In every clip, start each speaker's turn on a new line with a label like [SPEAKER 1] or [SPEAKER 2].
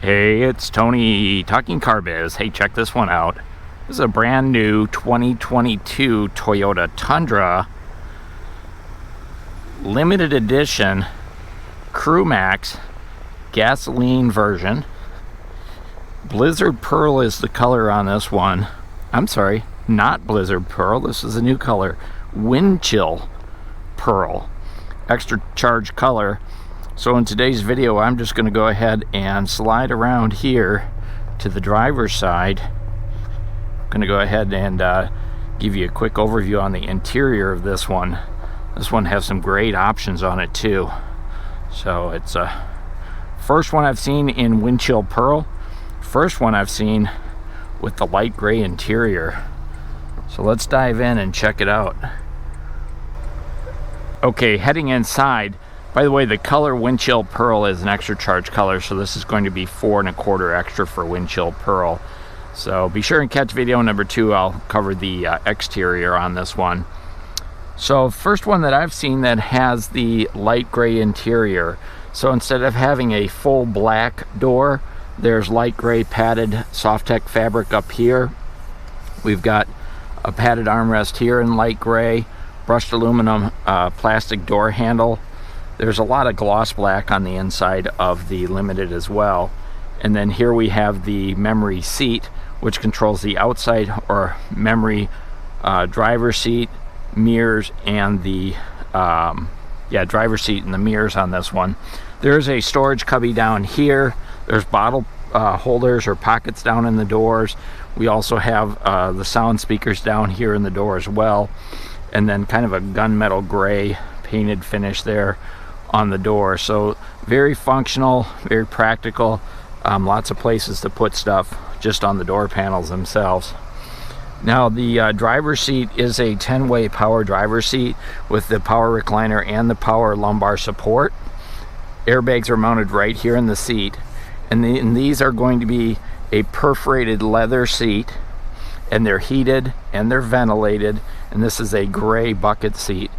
[SPEAKER 1] Hey, it's Tony talking car biz. Hey, check this one out. This is a brand new 2022 Toyota Tundra limited edition CrewMax gasoline version. Blizzard Pearl is the color on this one. I'm sorry, not Blizzard Pearl. This is a new color. Wind Chill Pearl. Extra charge color. So in today's video, I'm just going to go ahead and slide around here to the driver's side. I'm going to go ahead and give you a quick overview on the interior of this one. This one has some great options on it too. So it's a first one I've seen in Wind Chill Pearl. First one I've seen with the light gray interior. So let's dive in and check it out. Okay, heading inside. By the way, the color Wind Chill Pearl is an extra charge color, so this is going to be 4 1/4 extra for Wind Chill Pearl. So be sure and catch video number 2. I'll cover the exterior on this one. So first one that I've seen that has the light gray interior. So instead of having a full black door, there's light gray padded Softex fabric up here. We've got a padded armrest here in light gray, brushed aluminum plastic door handle. There's a lot of gloss black on the inside of the Limited as well. And then here we have the memory seat, which controls the outside or memory driver seat, mirrors, and the driver seat and the mirrors on this one. There's a storage cubby down here. There's bottle holders or pockets down in the doors. We also have the sound speakers down here in the door as well. And then kind of a gunmetal gray painted finish there on the door. So very functional, very practical. Lots of places to put stuff just on the door panels themselves. Now the driver's seat is a 10-way power driver's seat with the power recliner and the power lumbar support. Airbags are mounted right here in the seat, and these are going to be a perforated leather seat, and they're heated and they're ventilated, and this is a gray bucket seat.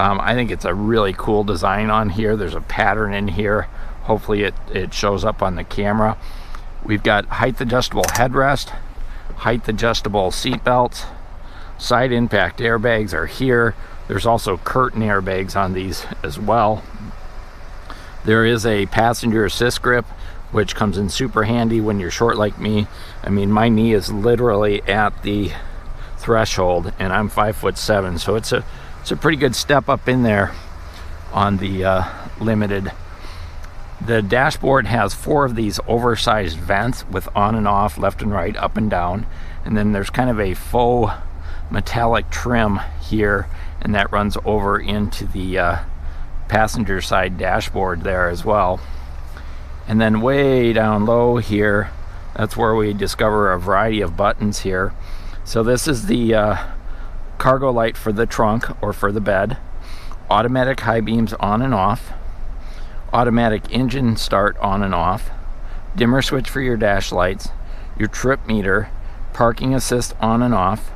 [SPEAKER 1] I think it's a really cool design on here. There's a pattern in here. Hopefully it shows up on the camera. We've got height adjustable headrest, height adjustable seat belts, side impact airbags are here. There's also curtain airbags on these as well. There is a passenger assist grip, which comes in super handy when you're short like me. I mean, my knee is literally at the threshold, and I'm 5'7", so it's a pretty good step up in there on the Limited. The dashboard has 4 of these oversized vents with on and off, left and right, up and down, and then there's kind of a faux metallic trim here, and that runs over into the passenger side dashboard there as well. And then way down low here, that's where we discover a variety of buttons here. So this is the cargo light for the trunk or for the bed, automatic high beams on and off, automatic engine start on and off, dimmer switch for your dash lights, your trip meter, parking assist on and off.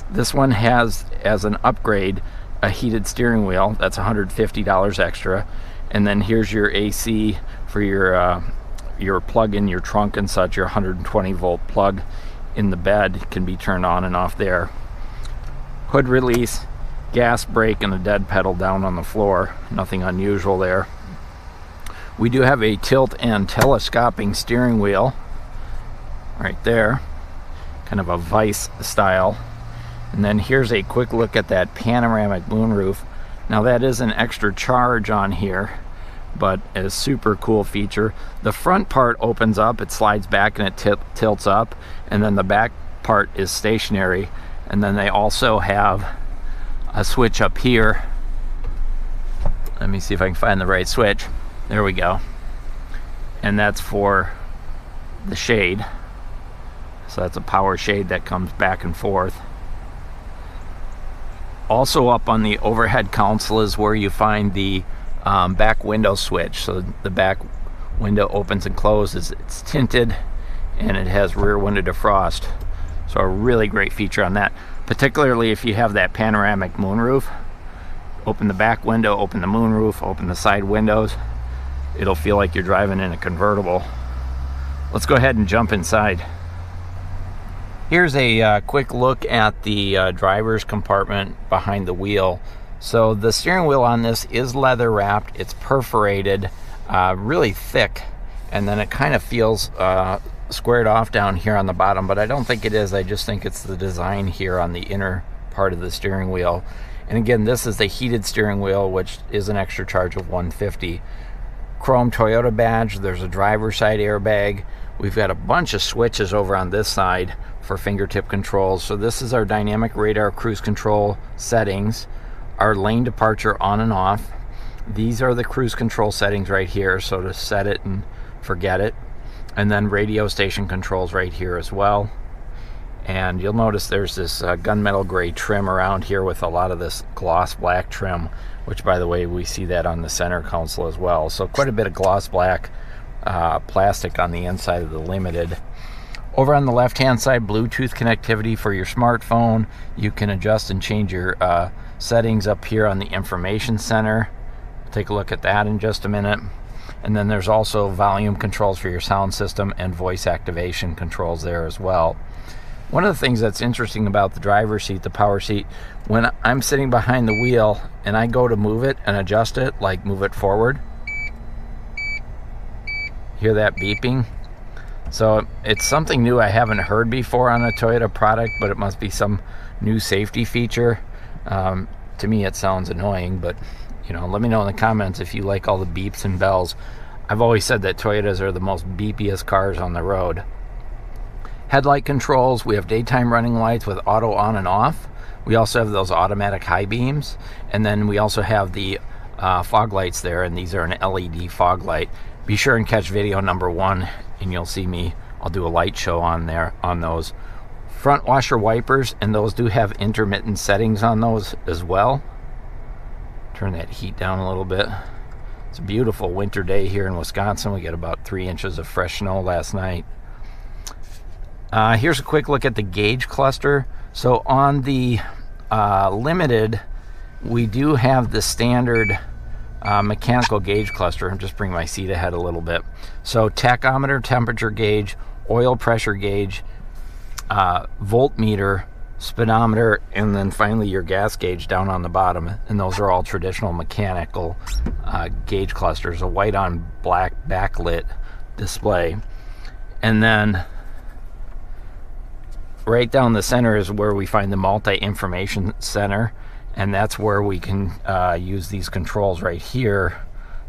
[SPEAKER 1] This one has, as an upgrade, a heated steering wheel. That's $150 extra. And then here's your AC for your plug in your trunk and such. Your 120 volt plug in the bed can be turned on and off there. Hood release, gas brake, and a dead pedal down on the floor. Nothing unusual there. We do have a tilt and telescoping steering wheel right there, kind of a vice style. And then here's a quick look at that panoramic moonroof. Now that is an extra charge on here, but a super cool feature. The front part opens up, it slides back and it tilts up, and then the back part is stationary. And then they also have a switch up here. Let me see if I can find the right switch. There we go. And that's for the shade. So that's a power shade that comes back and forth. Also up on the overhead console is where you find the back window switch. So the back window opens and closes. It's tinted and it has rear window defrost. So a really great feature on that, particularly if you have that panoramic moonroof. Open the back window, open the moonroof, open the side windows. It'll feel like you're driving in a convertible Let's go ahead and jump inside. Here's a quick look at the driver's compartment behind the wheel. So the steering wheel on this is leather wrapped. It's perforated, really thick, and then it kind of feels squared off down here on the bottom, but I don't think it is. I just think it's the design here on the inner part of the steering wheel. And again, this is the heated steering wheel, which is an extra charge of $150. Chrome Toyota badge. There's a driver's side airbag. We've got a bunch of switches over on this side for fingertip controls. So this is our dynamic radar cruise control settings, our lane departure on and off. These are the cruise control settings right here, so to set it and forget it. And then radio station controls right here as well. And you'll notice there's this gunmetal gray trim around here with a lot of this gloss black trim, which, by the way, we see that on the center console as well. So quite a bit of gloss black plastic on the inside of the Limited. Over on the left hand side, Bluetooth connectivity for your smartphone. You can adjust and change your settings up here on the information center. Take a look at that in just a minute. And then there's also volume controls for your sound system and voice activation controls there as well. One of the things that's interesting about the driver's seat, the power seat, when I'm sitting behind the wheel and I go to move it and adjust it, like move it forward, hear that beeping? So it's something new I haven't heard before on a Toyota product, but it must be some new safety feature. To me it sounds annoying, but you know, let me know in the comments if you like all the beeps and bells. I've always said that Toyotas are the most beepiest cars on the road. Headlight controls, we have daytime running lights with auto on and off. We also have those automatic high beams, and then we also have the fog lights there, and these are an LED fog light. Be sure and catch video number 1, and you'll see me. I'll do a light show on there on those. Front washer wipers, and those do have intermittent settings on those as well. Turn that heat down a little bit. It's a beautiful winter day here in Wisconsin. We got about 3 inches of fresh snow last night. Here's a quick look at the gauge cluster. So on the Limited, we do have the standard mechanical gauge cluster. I'm just bringing my seat ahead a little bit. So tachometer, temperature gauge, oil pressure gauge, voltmeter, speedometer, and then finally your gas gauge down on the bottom. And those are all traditional mechanical gauge clusters, a white on black backlit display. And then right down the center is where we find the multi-information center, and that's where we can use these controls right here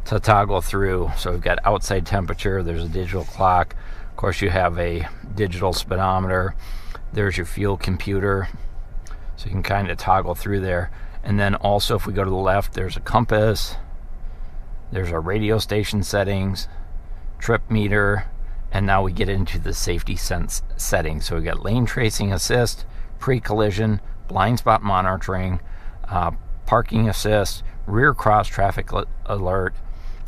[SPEAKER 1] to toggle through. So we've got outside temperature, there's a digital clock, of course you have a digital speedometer, there's your fuel computer, so you can kind of toggle through there. And then also if we go to the left, there's a compass, there's our radio station settings, trip meter, and now we get into the safety sense settings. So we got lane tracing assist, pre-collision, blind spot monitoring, parking assist, rear cross traffic alert,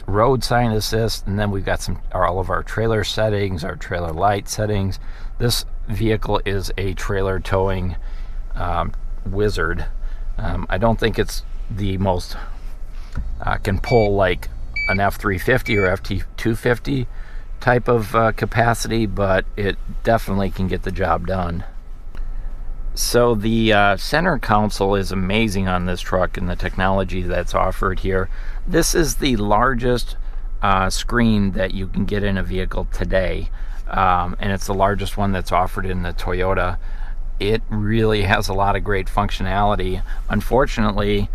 [SPEAKER 1] road sign assist, and then we've got all of our trailer settings, our trailer light settings. This vehicle is a trailer towing wizard. I don't think it's the most can pull like an F350 or FT250 type of capacity, but it definitely can get the job done. So the center console is amazing on this truck and the technology that's offered here. This is the largest screen that you can get in a vehicle today, and it's the largest one that's offered in the Toyota. It really has a lot of great functionality. Unfortunately,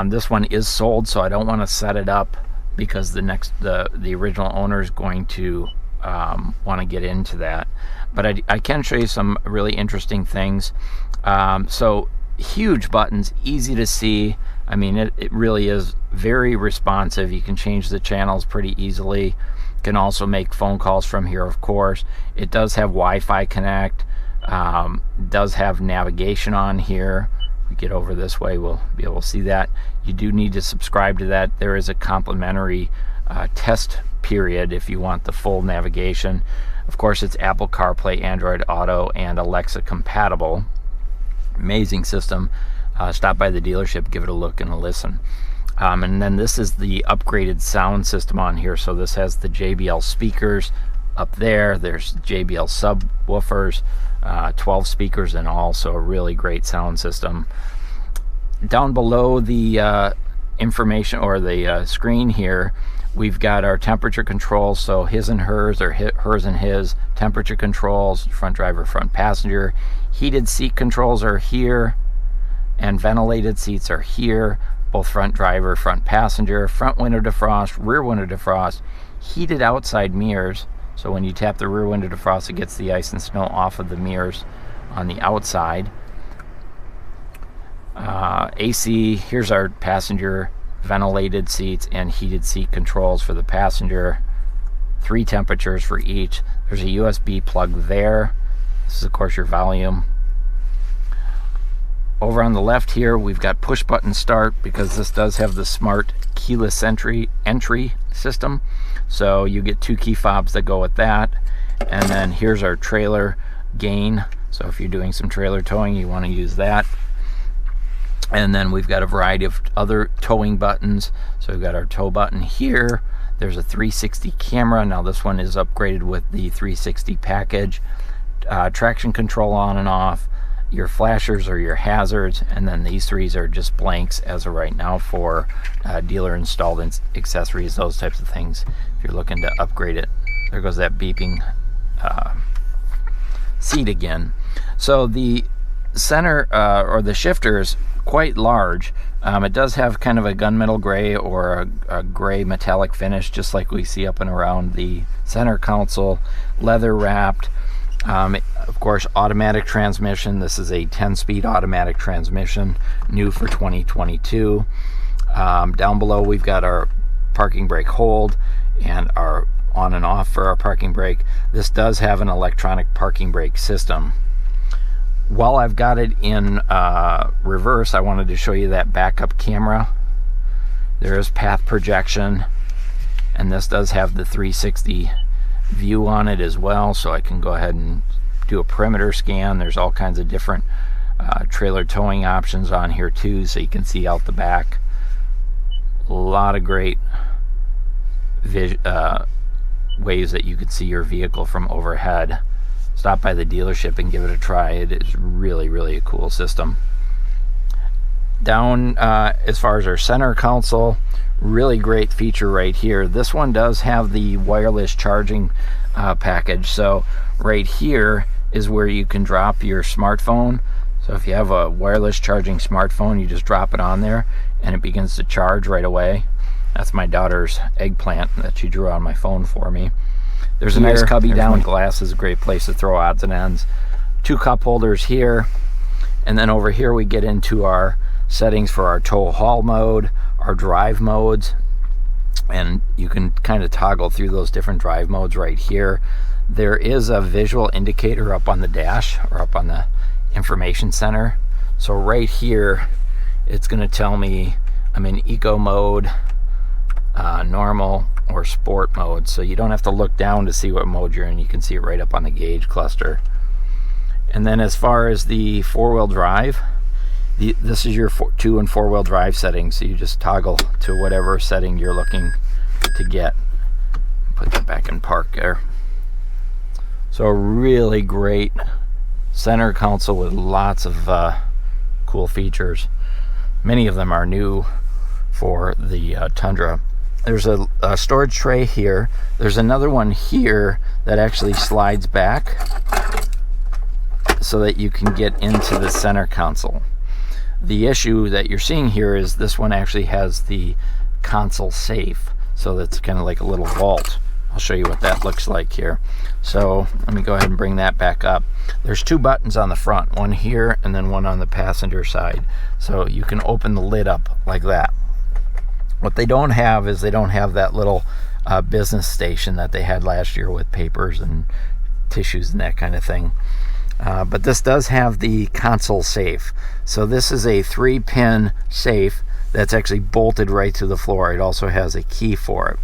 [SPEAKER 1] this one is sold, so I don't want to set it up because the original owner is going to want to get into that. But I can show you some really interesting things. So huge buttons, easy to see. I mean, it really is very responsive. You can change the channels pretty easily. You can also make phone calls from here, of course. It does have Wi-Fi Connect. Does have navigation on here. If we get over this way, we'll be able to see that. You do need to subscribe to that. There is a complimentary test period if you want the full navigation. Of course, it's Apple CarPlay, Android Auto, and Alexa compatible. Amazing system. Stop by the dealership, give it a look and a listen. And then this is the upgraded sound system on here. So this has the JBL speakers, Up there, there's JBL subwoofers, 12 speakers in all, so a really great sound system. Down below the information or the screen here, we've got our temperature controls, so his and hers, or hers and his, temperature controls, front driver, front passenger. Heated seat controls are here, and ventilated seats are here, both front driver, front passenger, front window defrost, rear window defrost, heated outside mirrors. So when you tap the rear window defrost, it gets the ice and snow off of the mirrors on the outside. AC, here's our passenger ventilated seats and heated seat controls for the passenger. 3 temperatures for each. There's a USB plug there. This is of course your volume. Over on the left here, we've got push button start, because this does have the smart keyless entry system. So you get 2 key fobs that go with that. And then here's our trailer gain. So if you're doing some trailer towing, you want to use that. And then we've got a variety of other towing buttons. So we've got our tow button here. There's a 360 camera. Now this one is upgraded with the 360 package. Traction control on and off. Your flashers or your hazards, and then these 3 are just blanks as of right now for dealer installed accessories, those types of things. If you're looking to upgrade it, there goes that beeping seat again. So the center or the shifter is quite large. It does have kind of a gunmetal gray or a gray metallic finish, just like we see up and around the center console, leather wrapped. Of course, automatic transmission. This is a 10-speed automatic transmission, new for 2022. Down below, we've got our parking brake hold and our on and off for our parking brake. This does have an electronic parking brake system. While I've got it in reverse, I wanted to show you that backup camera. There is path projection, and this does have the 360 view on it as well, so I can go ahead and do a perimeter scan. There's all kinds of different trailer towing options on here too, so you can see out the back. A lot of great ways that you could see your vehicle from overhead. Stop by the dealership and give it a try. It is really, really a cool system. Down as far as our center console, really great feature right here. This one does have the wireless charging package. So right here is where you can drop your smartphone. So if you have a wireless charging smartphone, you just drop it on there and it begins to charge right away. That's my daughter's eggplant that she drew on my phone for me. There's a nice cubby down. Glass is a great place to throw odds and ends. 2 cup holders here. And then over here we get into our settings for our tow haul mode, our drive modes, and you can kind of toggle through those different drive modes right here. There is a visual indicator up on the dash or up on the information center. So right here it's going to tell me I'm in eco mode, normal, or sport mode, so you don't have to look down to see what mode you're in. You can see it right up on the gauge cluster. And then as far as the 4-wheel drive, this is your 2 and 4-wheel drive settings, so you just toggle to whatever setting you're looking to get. Put that back in park there. So a really great center console with lots of cool features. Many of them are new for the Tundra. There's a storage tray here. There's another one here that actually slides back so that you can get into the center console. The issue that you're seeing here is this one actually has the console safe, so that's kind of like a little vault. I'll show you what that looks like here. So let me go ahead and bring that back up. There's 2 buttons on the front, one here and then one on the passenger side, so you can open the lid up like that. What they don't have is they don't have that little business station that they had last year with papers and tissues and that kind of thing. But this does have the console safe. So this is a 3-pin safe that's actually bolted right to the floor. It also has a key for it.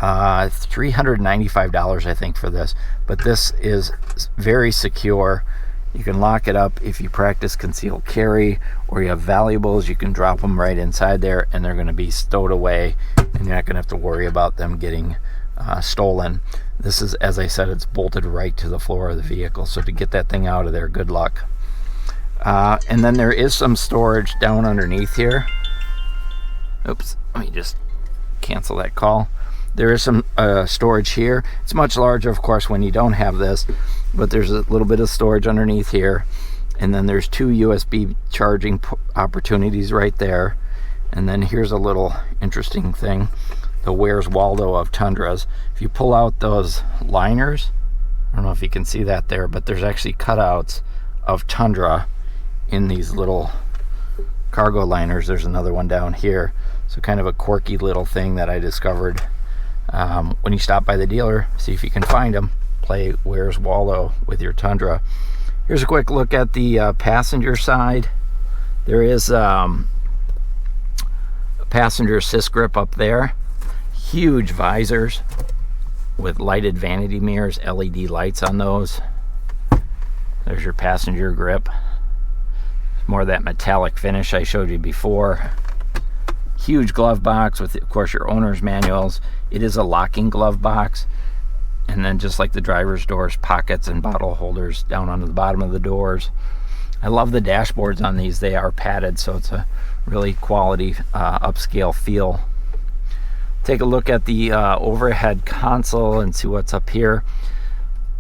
[SPEAKER 1] $395 I think for this, but this is very secure. You can lock it up if you practice concealed carry or you have valuables. You can drop them right inside there and they're going to be stowed away and you're not going to have to worry about them getting stolen. This is, as I said, it's bolted right to the floor of the vehicle, so to get that thing out of there, good luck. And then there is some storage down underneath here. Oops, let me just cancel that call. There is some storage here. It's much larger, of course, when you don't have this, but there's a little bit of storage underneath here. And then there's 2 USB charging opportunities right there. And then here's a little interesting thing, the Where's Waldo of Tundras. If you pull out those liners, I don't know if you can see that there, but there's actually cutouts of Tundra in these little cargo liners. There's another one down here. So kind of a quirky little thing that I discovered when you stop by the dealer. See if you can find them. Play Where's Waldo with your Tundra. Here's a quick look at the passenger side. There is a passenger assist grip up there. Huge visors with lighted vanity mirrors, LED lights on those. There's your passenger grip. More of that metallic finish I showed you before. Huge glove box with, of course, your owner's manuals. It is a locking glove box. And then just like the driver's doors, pockets and bottle holders down onto the bottom of the doors. I love the dashboards on these. They are padded, so it's a really quality upscale feel. Take a look at the overhead console and see what's up here.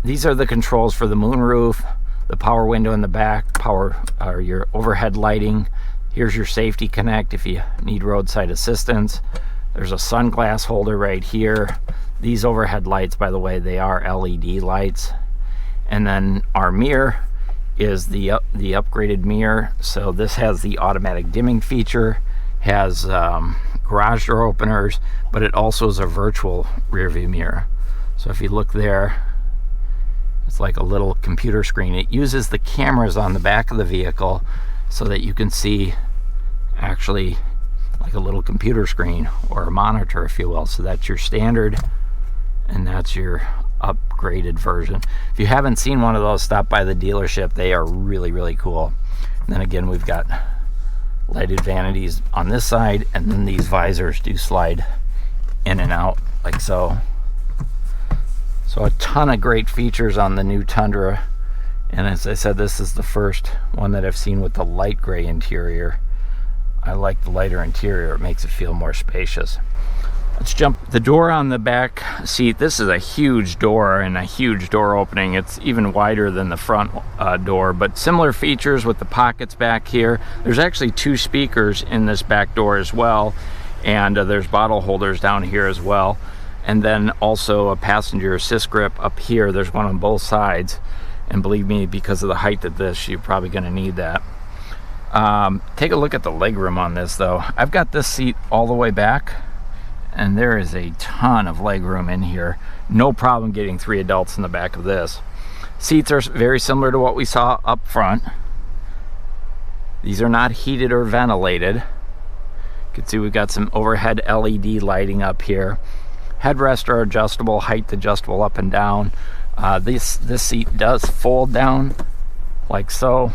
[SPEAKER 1] These are the controls for the moonroof, the power window in the back, your overhead lighting. Here's your safety connect if you need roadside assistance. There's a sunglass holder right here. These overhead lights, by the way, they are LED lights. And then our mirror is the upgraded mirror. So this has the automatic dimming feature, has garage door openers, but it also is a virtual rear view mirror. So if you look there, it's like a little computer screen. It uses the cameras on the back of the vehicle so that you can see actually like a little computer screen or a monitor, if you will. So that's your standard, and that's your upgraded version. If you haven't seen one of those, stop by the dealership. They are really, really cool. And then again, we've got lighted vanities on this side, and then these visors do slide in and out like so. So a ton of great features on the new Tundra. And as I said, this is the first one that I've seen with the light gray interior. I like the lighter interior. It makes it feel more spacious. Let's jump the door on the back seat. This is a huge door and a huge door opening. It's even wider than the front door, but similar features with the pockets back here. There's actually 2 speakers in this back door as well, and there's bottle holders down here as well. And then also a passenger assist grip up here. There's one on both sides, and believe me, because of the height of this, you're probably going to need that. Take a look at the legroom on this though. I've got this seat all the way back, and there is a ton of legroom in here. No problem getting 3 adults in the back of this. Seats are very similar to what we saw up front. These are not heated or ventilated. You can see we've got some overhead LED lighting up here. Headrests are adjustable, height adjustable up and down. This seat does fold down like so.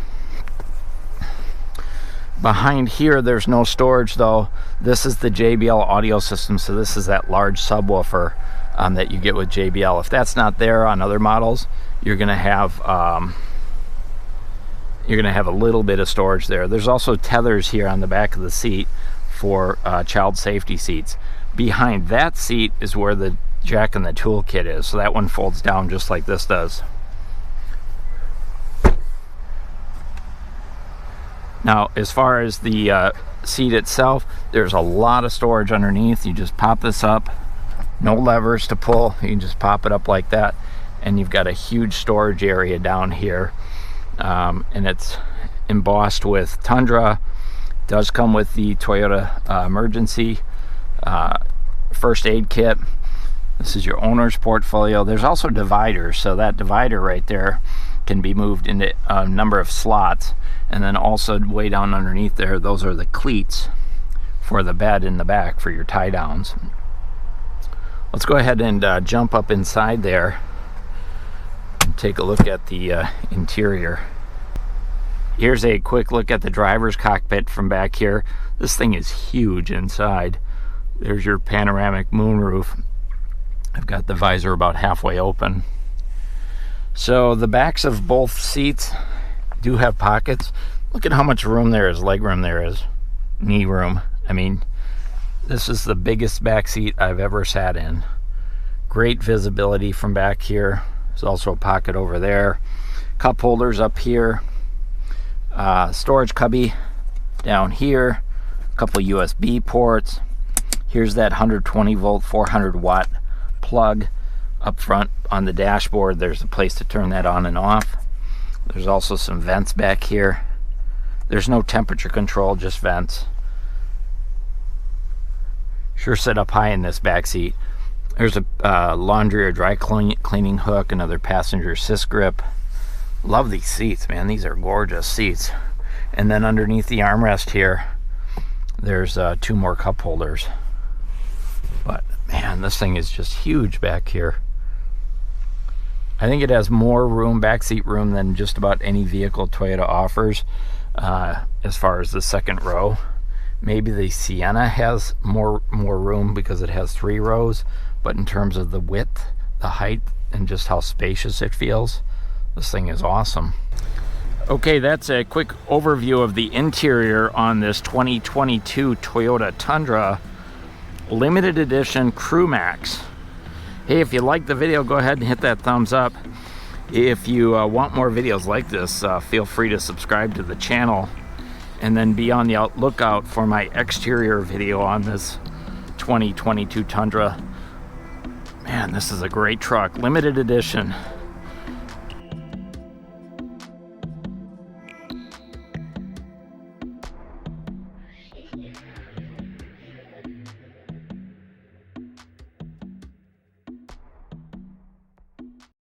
[SPEAKER 1] Behind here, there's no storage though. This is the JBL audio system, so this is that large subwoofer that you get with JBL. If that's not there on other models, you're gonna have a little bit of storage there. There's also tethers here on the back of the seat for child safety seats. Behind that seat is where the jack and the toolkit is, so that one folds down just like this does. Now, as far as the seat itself, there's a lot of storage underneath. You just pop this up, no levers to pull. You can just pop it up like that, and you've got a huge storage area down here. And it's embossed with Tundra. It does come with the Toyota emergency first aid kit. This is your owner's portfolio. There's also dividers, so that divider right there can be moved into a number of slots. And then also way down underneath there, those are the cleats for the bed in the back for your tie downs. Let's go ahead and jump up inside there and take a look at the interior. Here's a quick look at the driver's cockpit from back here. This thing is huge inside. There's your panoramic moonroof. I've got the visor about halfway open. So the backs of both seats do have pockets. Look at how much room there is, leg room there is, knee room. I mean, this is the biggest back seat I've ever sat in. Great visibility from back here. There's also a pocket over there. Cup holders up here. Storage cubby down here. A couple USB ports. Here's that 120 volt 400 watt plug up front on the dashboard. There's a place to turn that on and off. There's also some vents back here. There's no temperature control, just vents. Sure set up high in this back seat. There's a laundry or dry cleaning hook, another passenger assist grip. Love these seats, man. These are gorgeous seats. And then underneath the armrest here, there's 2 more cup holders. But man, this thing is just huge back here. I think it has more room, backseat room, than just about any vehicle Toyota offers as far as the second row. Maybe the Sienna has more room because it has 3 rows, but in terms of the width, the height, and just how spacious it feels, this thing is awesome. Okay, that's a quick overview of the interior on this 2022 Toyota Tundra Limited Edition CrewMax. Hey, if you liked the video, go ahead and hit that thumbs up. If you want more videos like this, feel free to subscribe to the channel, and then be on the lookout for my exterior video on this 2022 Tundra. Man, this is a great truck, limited edition.